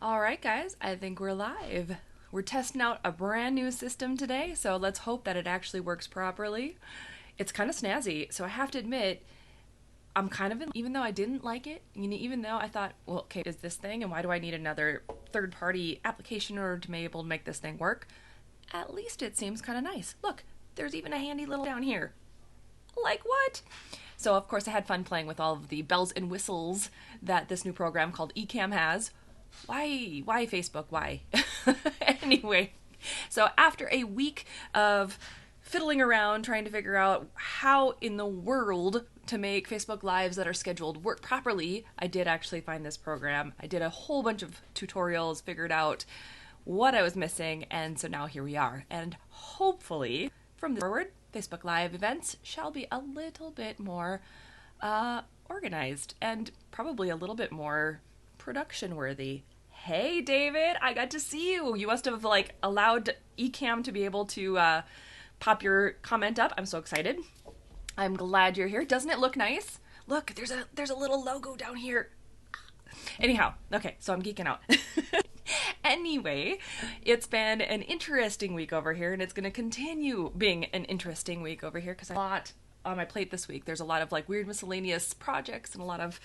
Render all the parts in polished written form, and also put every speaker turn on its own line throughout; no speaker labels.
All right, guys, I think we're live. We're testing out a brand new system today, so let's hope that it actually works properly. It's kind of snazzy, so I have to admit, I'm kind of in, even though I didn't like it, even though I thought, well, okay, is this thing, and why do I need another third-party application in order to be able to make this thing work? At least it seems kind of nice. Look, there's even a handy little down here. Like what? So, of course, I had fun playing with all of the bells and whistles that this new program called Ecamm has. Why Facebook? Why? Anyway, so after a week of fiddling around trying to figure out how in the world to make Facebook Lives that are scheduled work properly, I did actually find this program. I did a whole bunch of tutorials, figured out what I was missing, and so now here we are. And hopefully, from this forward, Facebook Live events shall be a little bit more organized and probably a little bit more production worthy. Hey David, I got to see you. You must have allowed Ecamm to be able to pop your comment up. I'm so excited. I'm glad you're here. Doesn't it look nice? Look, there's a little logo down here. Anyhow, okay, so I'm geeking out. Anyway, it's been an interesting week over here, and it's going to continue being an interesting week over here because I have a lot on my plate this week. There's a lot of weird miscellaneous projects and a lot of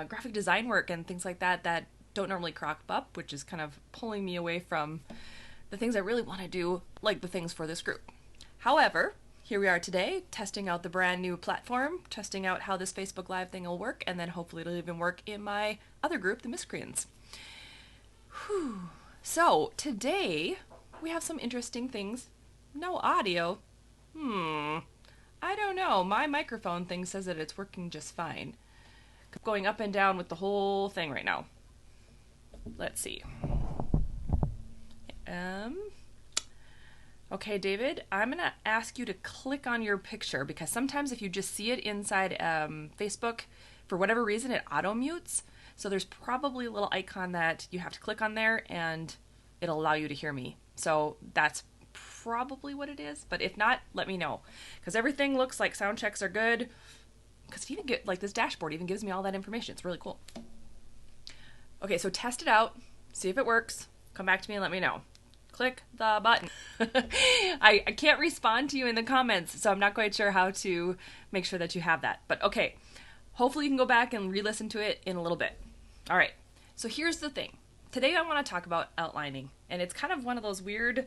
graphic design work and things like that that don't normally crop up, which is kind of pulling me away from the things I really want to do, like the things for this group. However, here we are today, testing out the brand new platform, testing out how this Facebook Live thing will work, and then hopefully it'll even work in my other group, the Miscreants. Whew. So, today, we have some interesting things. No audio. I don't know. My microphone thing says that it's working just fine. Going up and down with the whole thing right now. Let's see. Okay, David, I'm going to ask you to click on your picture because sometimes if you just see it inside Facebook, for whatever reason, it auto-mutes. So there's probably a little icon that you have to click on there and it'll allow you to hear me. So that's probably what it is. But if not, let me know. Because everything looks like sound checks are good. Because it even this dashboard even gives me all that information. It's really cool. Okay, so test it out. See if it works. Come back to me and let me know. Click the button. I can't respond to you in the comments, so I'm not quite sure how to make sure that you have that. But okay, hopefully you can go back and re-listen to it in a little bit. All right, so here's the thing. Today I want to talk about outlining, and it's kind of one of those weird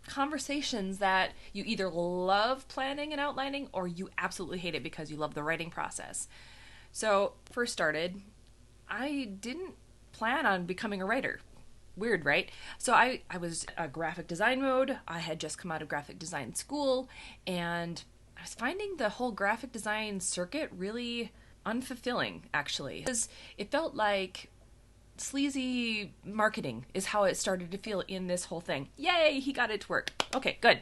conversations that you either love planning and outlining or you absolutely hate it because you love the writing process. So, first started, I didn't plan on becoming a writer. Weird, right? So I was a graphic design mode. I had just come out of graphic design school, and I was finding the whole graphic design circuit really unfulfilling, actually. Because it felt like sleazy marketing is how it started to feel in this whole thing. Yay, he got it to work. Okay, good.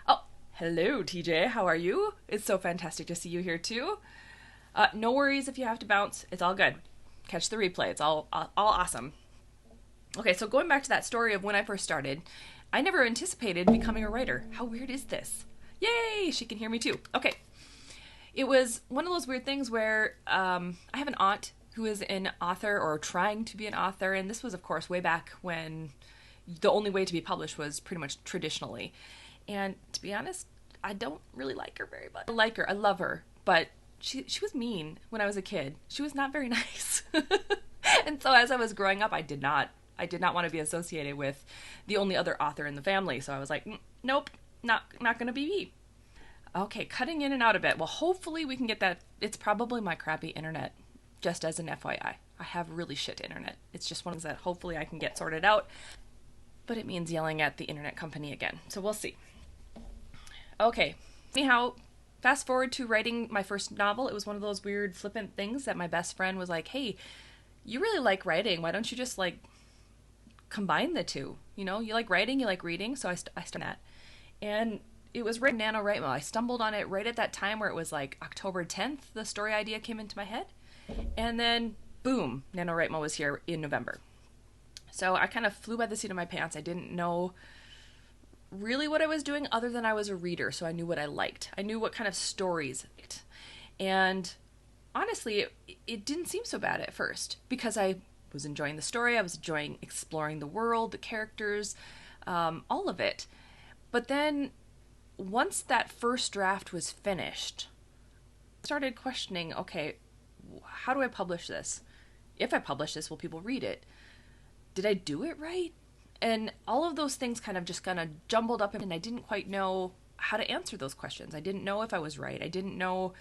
Oh, hello, TJ. How are you? It's so fantastic to see you here, too. No worries if you have to bounce. It's all good. Catch the replay. It's all awesome. Okay, so going back to that story of when I first started, I never anticipated becoming a writer. How weird is this? Yay, she can hear me too. Okay. It was one of those weird things where I have an aunt who is an author or trying to be an author, and this was, of course, way back when the only way to be published was pretty much traditionally. And to be honest, I don't really like her very much. I like her. I love her. But she was mean when I was a kid. She was not very nice. And so as I was growing up, I did not want to be associated with the only other author in the family. So I was like, nope, not going to be me. Okay, cutting in and out a bit. Well, hopefully we can get that. It's probably my crappy internet, just as an FYI. I have really shit internet. It's just one of those that hopefully I can get sorted out. But it means yelling at the internet company again. So we'll see. Okay, anyhow, fast forward to writing my first novel. It was one of those weird flippant things that my best friend was like, hey, you really like writing. Why don't you just combine the two? You know, you like writing, you like reading. So I started that. And it was written NaNoWriMo. I stumbled on it right at that time where it was October 10th, the story idea came into my head. And then, boom, NaNoWriMo was here in November. So I kind of flew by the seat of my pants. I didn't know really what I was doing other than I was a reader, so I knew what I liked. I knew what kind of stories I liked. And honestly, it didn't seem so bad at first because I was enjoying the story. I was enjoying exploring the world, the characters, all of it. But then once that first draft was finished, I started questioning, okay, how do I publish this? If I publish this, will people read it? Did I do it right? And all of those things kind of jumbled up, and I didn't quite know how to answer those questions. I didn't know if I was right. I didn't know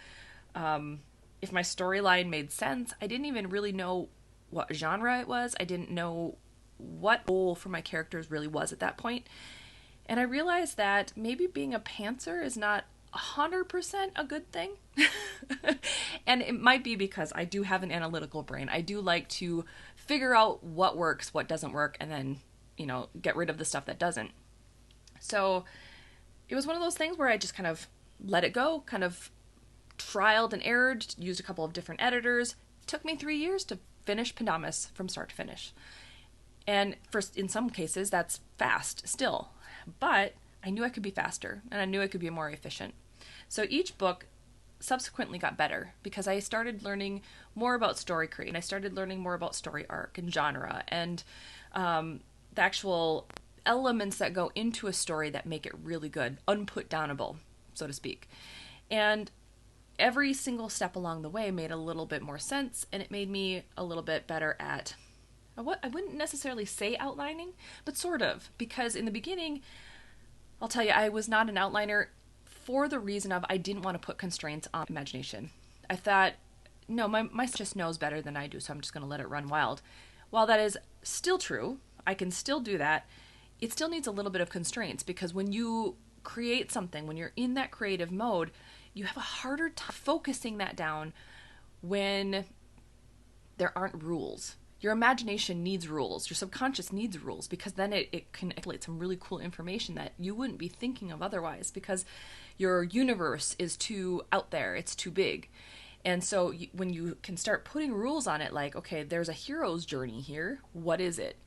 if my storyline made sense. I didn't even really know what genre it was. I didn't know what goal for my characters really was at that point. And I realized that maybe being a pantser is not 100% a good thing. And it might be because I do have an analytical brain. I do like to figure out what works, what doesn't work, and then, get rid of the stuff that doesn't. So it was one of those things where I just kind of let it go, kind of trialed and errored, used a couple of different editors. It took me 3 years to finish Pendamis from start to finish. And in some cases, that's fast still. But I knew I could be faster, and I knew I could be more efficient. So each book subsequently got better because I started learning more about story creation. And I started learning more about story arc and genre and the actual elements that go into a story that make it really good, unputdownable, so to speak. And every single step along the way made a little bit more sense, and it made me a little bit better at what I wouldn't necessarily say outlining, but sort of, because in the beginning, I'll tell you, I was not an outliner for the reason of I didn't want to put constraints on imagination. I thought, no, my just knows better than I do, so I'm just going to let it run wild. While that is still true, I can still do that, it still needs a little bit of constraints, because when you create something, when you're in that creative mode, you have a harder time focusing that down when there aren't rules. Your imagination needs rules. Your subconscious needs rules, because then it can accumulate some really cool information that you wouldn't be thinking of otherwise, because your universe is too out there. It's too big. And so when you can start putting rules on it, like, okay, there's a hero's journey here. What is it?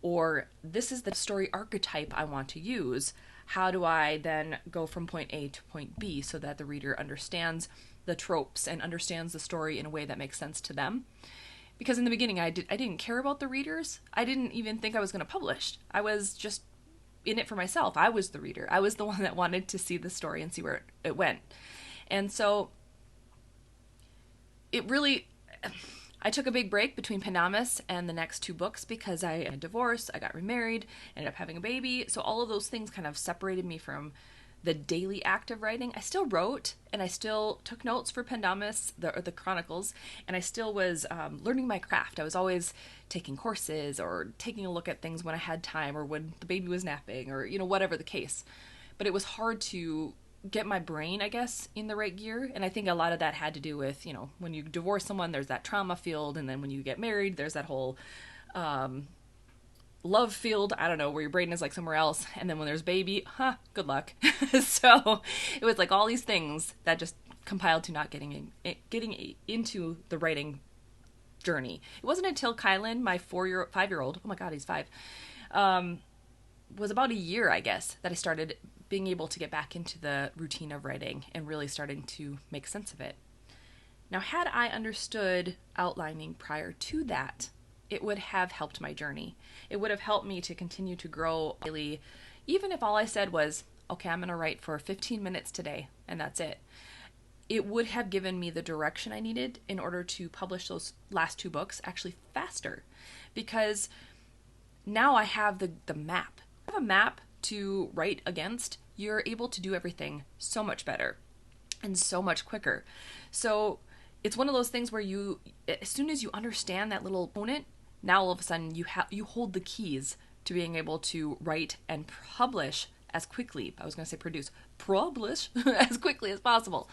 Or this is the story archetype I want to use. How do I then go from point A to point B so that the reader understands the tropes and understands the story in a way that makes sense to them? Because in the beginning, I didn't care about the readers. I didn't even think I was going to publish. I was just in it for myself. I was the reader. I was the one that wanted to see the story and see where it went. And so I took a big break between Pendamis and the next two books because I had divorced, I got remarried, ended up having a baby. So all of those things kind of separated me from the daily act of writing. I still wrote, and I still took notes for Pendamis, the Chronicles, and I still was learning my craft. I was always taking courses or taking a look at things when I had time or when the baby was napping or, whatever the case. But it was hard to get my brain, I guess, in the right gear. And I think a lot of that had to do with, when you divorce someone, there's that trauma field. And then when you get married, there's that whole love field, I don't know, where your brain is like somewhere else. And then when there's baby, good luck. So it was like all these things that just compiled to not getting into the writing journey. It wasn't until Kylan, my 5-year-old, oh my God, he's 5, was about a year, I guess, that I started being able to get back into the routine of writing and really starting to make sense of it. Now, had I understood outlining prior to that, it would have helped my journey. It would have helped me to continue to grow daily, even if all I said was, okay, I'm going to write for 15 minutes today, and that's it. It would have given me the direction I needed in order to publish those last 2 books actually faster, because now I have the map. I have a map to write against. You're able to do everything so much better and so much quicker. So it's one of those things where as soon as you understand that little component, now all of a sudden you hold the keys to being able to write and publish as quickly. I was going to say publish as quickly as possible.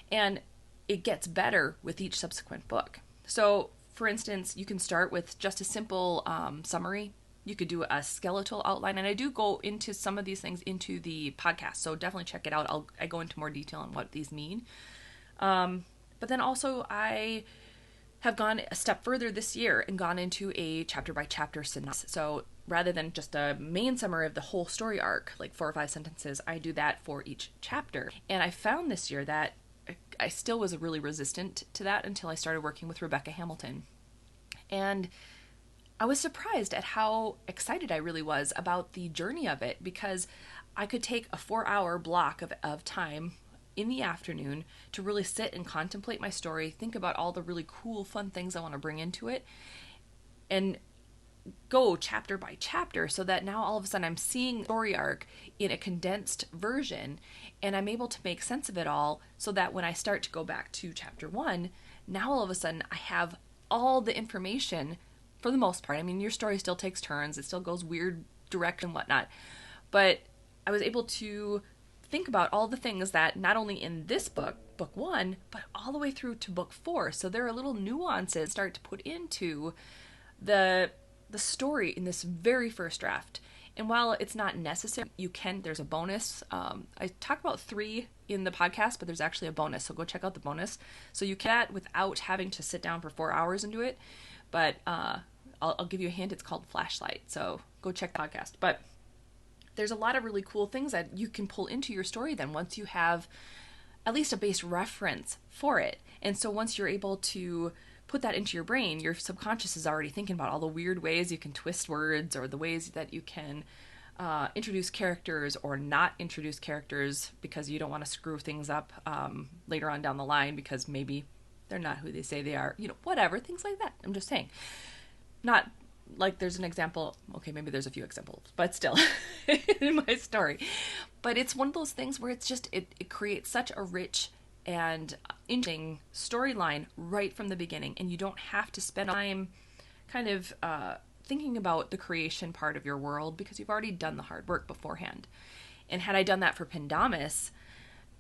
And it gets better with each subsequent book. So for instance, you can start with just a simple summary. You could do a skeletal outline, and I do go into some of these things into the podcast, so definitely check it out. I go into more detail on what these mean. But then also I have gone a step further this year and gone into a chapter-by-chapter synopsis. So rather than just a main summary of the whole story arc, like 4 or 5 sentences, I do that for each chapter. And I found this year that I still was really resistant to that until I started working with Rebecca Hamilton. And I was surprised at how excited I really was about the journey of it, because I could take a 4-hour block of time in the afternoon to really sit and contemplate my story, think about all the really cool, fun things I want to bring into it, and go chapter by chapter, so that now all of a sudden I'm seeing the story arc in a condensed version, and I'm able to make sense of it all, so that when I start to go back to chapter 1, now all of a sudden I have all the information for the most part. I mean, your story still takes turns, it still goes weird direct and whatnot, but I was able to think about all the things that not only in this book, book 1, but all the way through to book 4. So there are little nuances start to put into the story in this very first draft. And while it's not necessary, there's a bonus. I talk about 3 in the podcast, but there's actually a bonus. So go check out the bonus. So you can without having to sit down for 4 hours and do it. But I'll give you a hint. It's called Flashlight. So go check the podcast. But there's a lot of really cool things that you can pull into your story then once you have at least a base reference for it. And so once you're able to put that into your brain, your subconscious is already thinking about all the weird ways you can twist words, or the ways that you can introduce characters or not introduce characters because you don't want to screw things up later on down the line because maybe they're not who they say they are, whatever, things like that. I'm just saying. Not like there's an example, okay, maybe there's a few examples, but still in my story. But it's one of those things where it's just, it creates such a rich and interesting storyline right from the beginning, and you don't have to spend time kind of thinking about the creation part of your world because you've already done the hard work beforehand. And had I done that for Pendamis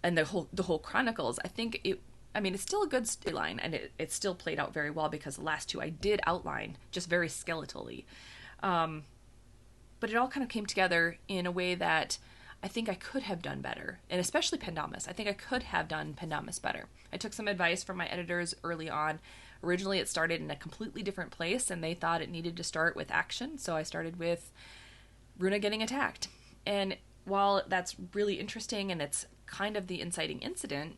and the whole Chronicles, I think it's still a good storyline, and it still played out very well because the last 2 I did outline just very skeletally. But it all kind of came together in a way that I think I could have done better, and especially Pendamis. I think I could have done Pendamis better. I took some advice from my editors early on. Originally, it started in a completely different place, and they thought it needed to start with action, so I started with Runa getting attacked. And while that's really interesting and it's kind of the inciting incident,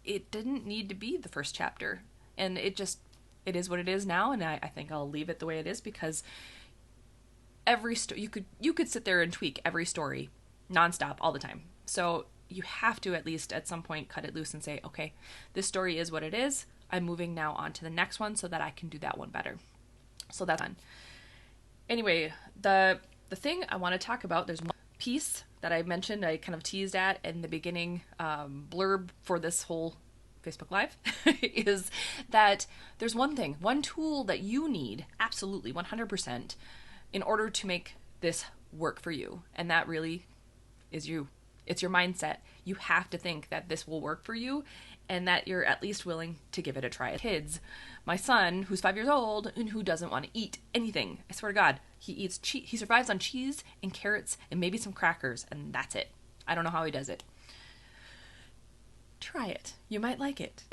it didn't need to be the first chapter. And it is what it is now, and I think I'll leave it the way it is, because every story, you could sit there and tweak every story nonstop all the time. So you have to at least at some point cut it loose and say, okay, this story is what it is. I'm moving now on to the next one so that I can do that one better. So that's fun. Anyway, the thing I want to talk about, there's one piece that I mentioned, I kind of teased at in the beginning blurb for this whole Facebook Live, is that there's one tool that you need, absolutely 100%, in order to make this work for you. And that really is you. It's your mindset. You have to think that this will work for you, and that you're at least willing to give it a try. Kids, my son, who's 5 years old and who doesn't want to eat anything, I swear to God, he survives on cheese and carrots and maybe some crackers, and that's it. I don't know how he does it. Try it. You might like it.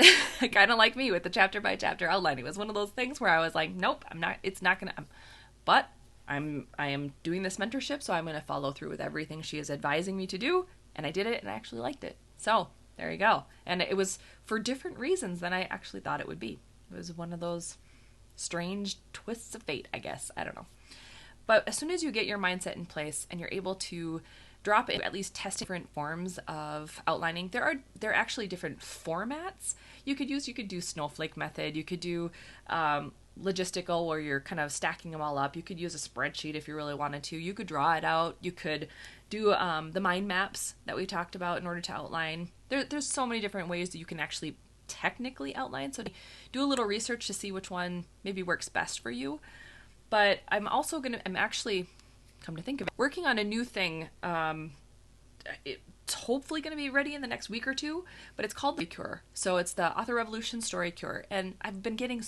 Kind of like me with the chapter by chapter outlining. It was one of those things where I was like, nope, it's not gonna, but I am doing this mentorship, so I'm going to follow through with everything she is advising me to do. And I did it, and I actually liked it. So there you go. And it was for different reasons than I actually thought it would be. It was one of those strange twists of fate, I guess. I don't know. But as soon as you get your mindset in place and you're able to drop in, at least test different forms of outlining, there are actually different formats you could use. You could do snowflake method. You could do logistical, where you're kind of stacking them all up. You could use a spreadsheet if you really wanted to. You could draw it out. You could do the mind maps that we talked about in order to outline. There's so many different ways that you can actually technically outline. So do a little research to see which one maybe works best for you. But I'm actually, come to think of it, working on a new thing. It's hopefully going to be ready in the next week or 2, but it's called The Cure. So it's the Author Revolution Story Cure. And I've been getting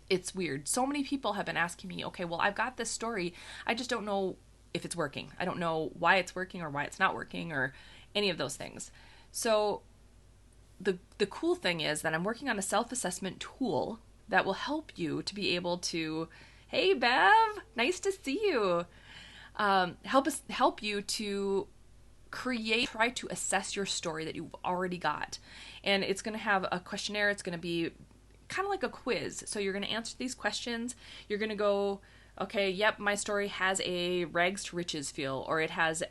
it's weird. So many people have been asking me, okay, well, I've got this story. I just don't know if it's working. I don't know why it's working or why it's not working or any of those things. So the cool thing is that I'm working on a self-assessment tool that will help you to be able to, hey, Bev, nice to see you. Help you to try to assess your story that you've already got. And it's going to have a questionnaire. It's going to be kind of like a quiz. So you're going to answer these questions. You're going to go, okay, yep, my story has a rags to riches feel, or it has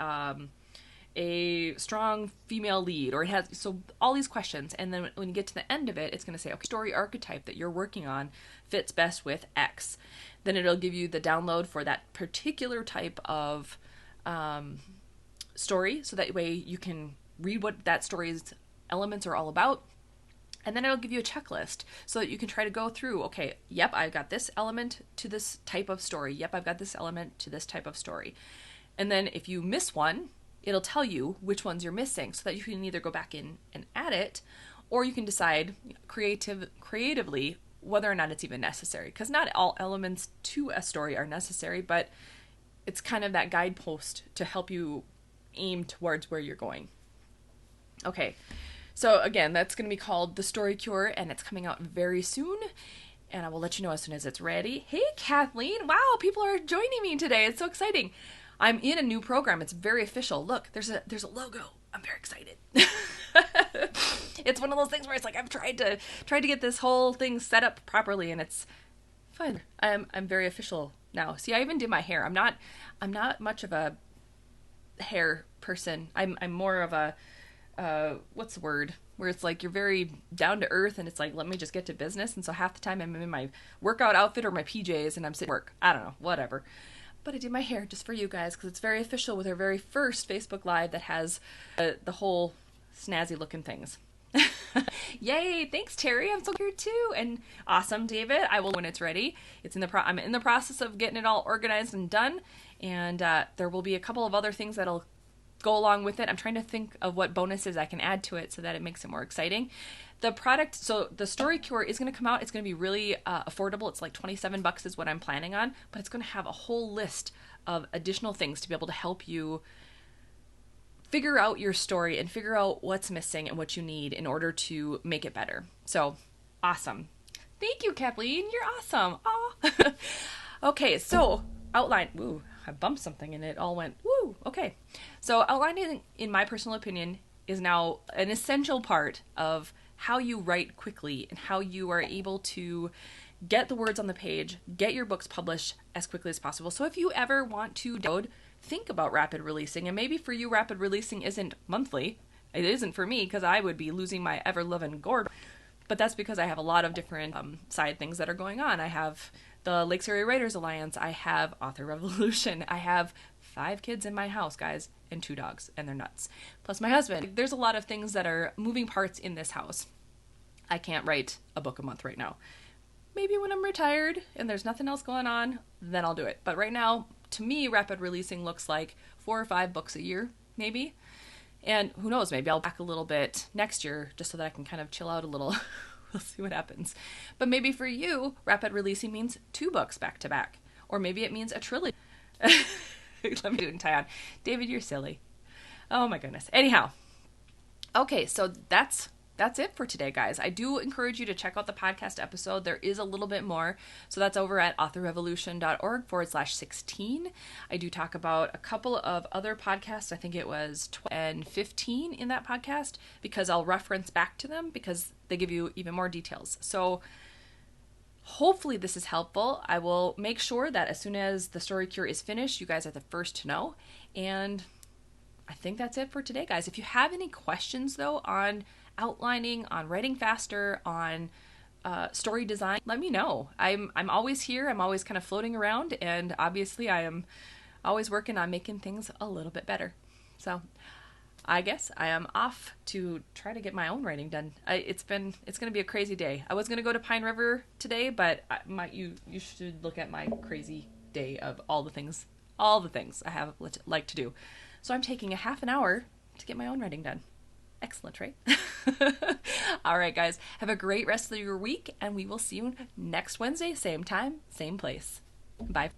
a strong female lead, or it has, so all these questions. And then when you get to the end of it, it's going to say, okay, story archetype that you're working on fits best with X. Then it'll give you the download for that particular type of story, so that way you can read what that story's elements are all about. And then it'll give you a checklist so that you can try to go through, okay, yep, I've got this element to this type of story. Yep, I've got this element to this type of story. And then if you miss one, it'll tell you which ones you're missing, so that you can either go back in and add it, or you can decide creatively whether or not it's even necessary. Because not all elements to a story are necessary, but it's kind of that guidepost to help you aim towards where you're going. Okay, so again, that's going to be called The Story Cure, and it's coming out very soon, and I will let you know as soon as it's ready. Hey, Kathleen! Wow, people are joining me today. It's so exciting. I'm in a new program. It's very official. Look, there's a logo. I'm very excited. It's one of those things where it's like I've tried to get this whole thing set up properly, and it's fun. I'm very official now. See, I even did my hair. I'm not much of a hair person. I'm more of a what's the word? Where it's like you're very down to earth, and it's like, let me just get to business. And so half the time I'm in my workout outfit or my PJs, and I'm sitting at work. I don't know, whatever. But I did my hair just for you guys, because it's very official with our very first Facebook Live that has the whole snazzy looking things. Yay! Thanks, Terry. I'm so here too. And awesome, David. I will when it's ready. I'm in the process of getting it all organized and done. And there will be a couple of other things that'll go along with it. I'm trying to think of what bonuses I can add to it so that it makes it more exciting. The product, so the Story Cure is going to come out. It's going to be really affordable. It's like $27 is what I'm planning on, but it's going to have a whole list of additional things to be able to help you figure out your story and figure out what's missing and what you need in order to make it better. So awesome. Thank you, Kathleen. You're awesome. Aw. Okay, so outline. Woo, I bumped something and it all went woo. Okay. So outlining, in my personal opinion, is now an essential part of how you write quickly and how you are able to get the words on the page, get your books published as quickly as possible. So if you ever want to download, think about rapid releasing. And maybe for you, rapid releasing isn't monthly. It isn't for me, because I would be losing my ever-loving gourd. But that's because I have a lot of different side things that are going on. I have the Lakes Area Writers Alliance. I have Author Revolution. I have 5 kids in my house, guys, and 2 dogs, and they're nuts. Plus my husband. There's a lot of things that are moving parts in this house. I can't write a book a month right now. Maybe when I'm retired and there's nothing else going on, then I'll do it. But right now, to me, rapid releasing looks like 4 or 5 books a year, maybe. And who knows, maybe I'll back a little bit next year just so that I can kind of chill out a little. We'll see what happens. But maybe for you, rapid releasing means 2 books back to back. Or maybe it means a trilogy. Let me do it and tie on. David, you're silly. Oh my goodness. Anyhow. Okay, so that's it for today, guys. I do encourage you to check out the podcast episode. There is a little bit more. So that's over at authorrevolution.org/16. I do talk about a couple of other podcasts. I think it was 12 and 15 in that podcast, because I'll reference back to them because they give you even more details. So hopefully this is helpful. I will make sure that as soon as the Story Cure is finished, you guys are the first to know. And I think that's it for today, guys. If you have any questions, though, on outlining, on writing faster, on story design, let me know. I'm always here. I'm always kind of floating around, and obviously I am always working on making things a little bit better. So I guess I am off to try to get my own writing done. It's going to be a crazy day. I was going to go to Pine River today, but you should look at my crazy day of all the things I have like to do. So I'm taking a half an hour to get my own writing done. Excellent, right? All right, guys. Have a great rest of your week, and we will see you next Wednesday, same time, same place. Bye.